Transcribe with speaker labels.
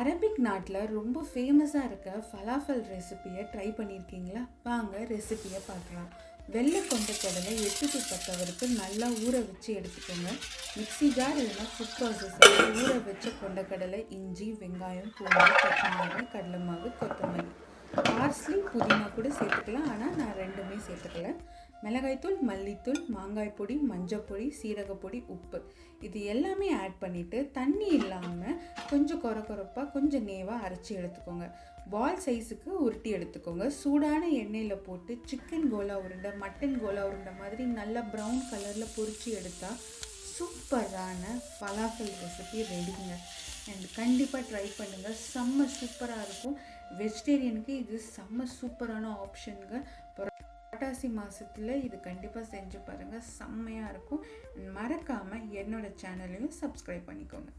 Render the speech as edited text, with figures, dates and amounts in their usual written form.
Speaker 1: Arabic நாட்டில் ரொம்ப ஃபேமஸாக இருக்க ஃபலாஃபல் ரெசிப்பியை ட்ரை பண்ணியிருக்கீங்களா? வாங்க ரெசிப்பியை பார்க்கலாம். வெள்ளை கொண்டக்கடலை 8 to 10 ஹவருக்கு நல்லா ஊற வச்சு எடுத்துக்கோங்க. மிக்ஸி ஜார் இல்லைன்னா ஃபுட் ப்ராசஸரில் ஊற வச்ச கொண்டக்கடலை, இஞ்சி, வெங்காயம், பூண்டு, பச்சை மிளகாய், கடலை மாவு, கொத்தமல்லி, பார்ஸ்லி, புதினா கூட சேர்த்துக்கலாம். ஆனால் நான் ரெண்டுமே சேர்த்துக்கல. மிளகாய்த்தூள், மல்லித்தூள், மாங்காய் பொடி, மஞ்சப்பொடி, சீரகப்பொடி, உப்பு இது எல்லாமே ஆட் பண்ணிவிட்டு தண்ணி இல்லாமல் கொஞ்சம் கொரப்பாக கொஞ்சம் நேவாக அரைச்சி எடுத்துக்கோங்க. பால் சைஸுக்கு உருட்டி எடுத்துக்கோங்க. சூடான எண்ணெயில் போட்டு சிக்கன் கோலா உருண்டை, மட்டன் கோலா உருண்டை மாதிரி நல்லா ப்ரௌன் கலரில் பொரிச்சு எடுத்தால் சூப்பரான ஃபலாஃபல் ரெசிபி ரெடிங்க. அண்ட் கண்டிப்பாக ட்ரை பண்ணுங்கள். செம்ம சூப்பராக இருக்கும். வெஜிடேரியனுக்கு இது செம்ம சூப்பரான ஆப்ஷனுங்க. புரட்டாசி மாதத்தில் இது கண்டிப்பாக செஞ்சு பாருங்கள், செம்மையாக இருக்கும். மறக்காமல் என்னோடய சேனலையும் சப்ஸ்கிரைப் பண்ணிக்கோங்க.